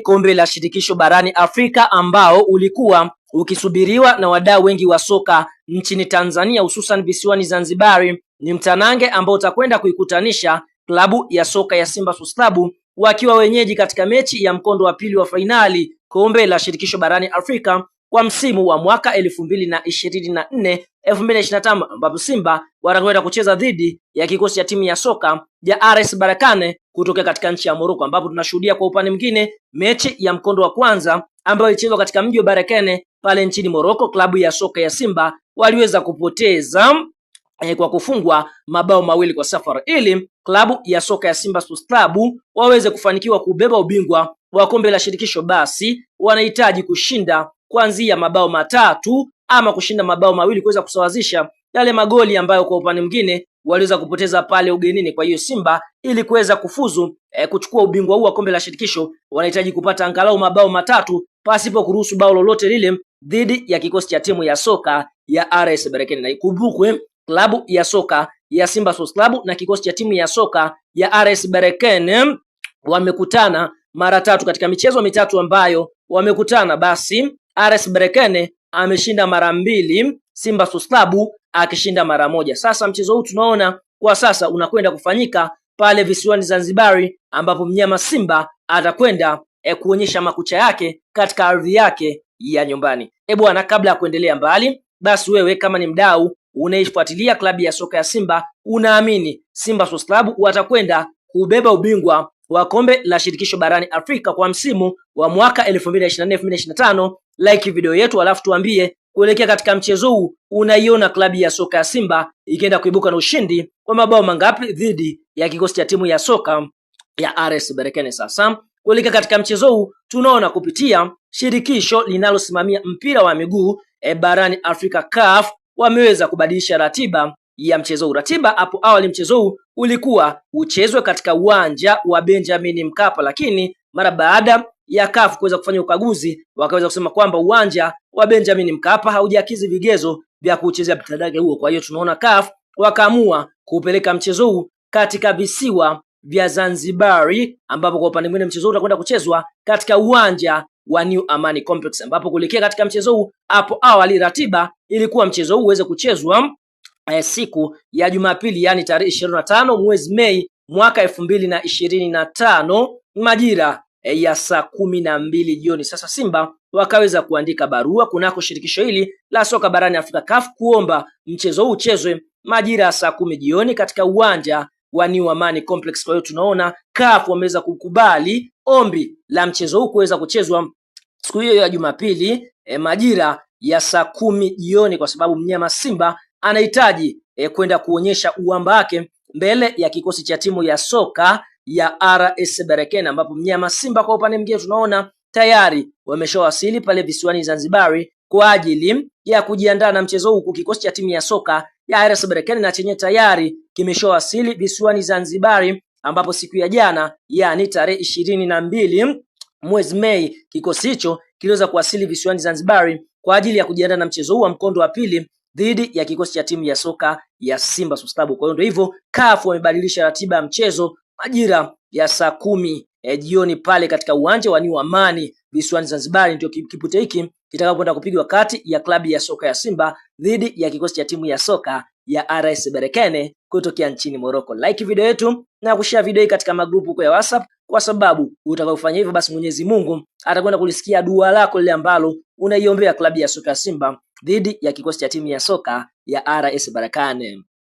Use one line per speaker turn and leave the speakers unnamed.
Kombe la shirikisho barani Afrika ambao ulikuwa ukisubiriwa na wadau wengi wa soka nchini Tanzania, hususan visiwani Zanzibari. Ni mtanange ambao utakwenda kuikutanisha klabu ya soka ya Simba Sports Club wakiwa wenyeji katika mechi ya mkondo wa pili wa fainali kombe la shirikisho barani Afrika kwa msimu wa mwaka 2024 2025, ambapo Simba watakwenda kucheza dhidi ya kikosi cha timu ya soka ya RS Berkane kutoka katika nchi ya Morocco, ambapo tunashuhudia kwa upande mwingine mechi ya mkondo wa kwanza ambayo ilichezwa katika mji wa Berkane pale nchini Morocco. Klabu ya soka ya Simba waliweza kupoteza kwa kufungwa mabao mawili kwa safari. Ili klabu ya soka ya Simba Sports Club waweze kufanikiwa kubeba ubingwa wa kombe la shirikisho, basi wanahitaji kushinda kuanzia mabao matatu ama kushinda mabao mawili kuweza kusawazisha yale magoli ambayo kwa upande mwingine waliweza kupoteza pale ugenini. Kwa hiyo Simba ili kuweza kufuzu kuchukua ubingwa huu wa kombe la shirikisho wanahitaji kupata angalau mabao matatu pasipo kuruhusu bao lolote lile dhidi ya kikosi cha timu ya soka ya RS Berkane. Na ikumbukwe klabu ya soka ya Simba Sports Club na kikosi cha timu ya soka ya RS Berkane wamekutana mara tatu katika michezo mitatu ambayo wamekutana, basi RS Berkane ameshinda mara mbili, Simba Sports Club akishinda mara moja. Sasa mchezo huu tunaona kwa sasa unakwenda kufanyika pale visiwani Zanzibari, ambapo mnyama Simba atakwenda kuonyesha makucha yake katika ardhi yake ya nyumbani. Bwana, kabla ya kuendelea mbali, basi wewe kama ni mdau unaifuatilia klabu ya soka ya Simba, unaamini Simba Sports Club watakwenda kubeba ubingwa wa kombe la shirikisho barani Afrika kwa msimu wa mwaka 2024-2025, like video yetu alafu tuambie kuelekea katika mchezo huu unaiona klabu ya soka ya Simba ikienda kuibuka na ushindi kwa mabao mangapi dhidi ya kikosi cha timu ya soka ya RS Berkane. Sasa kuelekea katika mchezo huu tunaona kupitia shirikisho linalosimamia mpira wa miguu barani Afrika CAF wameweza kubadilisha ratiba ya mchezo huu. Ratiba hapo awali mchezo huu ulikuwa uchezwe katika uwanja wa Benjamin Mkapa, lakini mara baada ya CAF kuweza kufanya ukaguzi wakaweza kusema kwamba uwanja wa Benjamin Mkapa haujakidhi vigezo vya kuchezea mtanange huo. Kwa hiyo tunaona CAF wakaamua kupeleka mchezo huu katika visiwa vya Zanzibari, ambapo kwa upande mwingine mchezo huu utakwenda kuchezwa katika uwanja wa New Amani Complex, ambapo kuelekea katika mchezo huu hapo awali ratiba ilikuwa mchezo huu uweze kuchezwa siku ya Jumapili, yani tarehe 25 mwezi Mei mwaka 2025 majira ya saa 12 jioni. Sasa Simba wakaweza kuandika barua kunako shirikisho hili la soka barani Afrika CAF kuomba mchezo huu uchezwe majira ya saa 10 jioni katika uwanja wa New Amani Complex. Kwa hiyo tunaona CAF wameweza kukubali ombi la mchezo huu kuweza kuchezwa siku hiyo ya Jumapili majira ya saa 10 jioni, kwa sababu mnyama Simba anahitaji kwenda kuonyesha uwamba wake mbele ya kikosi cha timu ya soka ya RS Berkane, ambapo mnyama Simba kwa upande mwingine tunaona tayari wameshawasili pale visiwani Zanzibari kwa ajili ya kujiandaa na mchezo huu. Kikosi cha timu ya soka ya RS Berkane na chenye tayari kimeshawasili visiwani Zanzibari, ambapo siku ya jana, yani tarehe 22 mwezi Mei, kikosi hicho kiliweza kuwasili visiwani Zanzibari kwa ajili ya kujiandaa na mchezo huu wa mkondo wa pili dhidi ya kikosi cha timu ya soka ya Simba Sports Club. Kwa hiyo ndio hivyo CAF wamebadilisha ratiba ya mchezo majira ya saa 10 jioni pale katika uwanja wa New Amani visiwani Zanzibar. Ndio kipute hiki kitakapoenda kupigwa kati ya klabu ya soka ya Simba dhidi ya kikosi cha timu ya soka ya RS Berkane kutokea nchini Morocco. Like video yetu na kushare video hii katika magrupu huko ya WhatsApp, kwa sababu utakapofanya hivyo basi Mwenyezi Mungu atakwenda kulisikia dua lako lile ambalo unaiombea klabu ya soka ya Simba dhidi ya kikosi cha timu ya soka ya RS Berkane.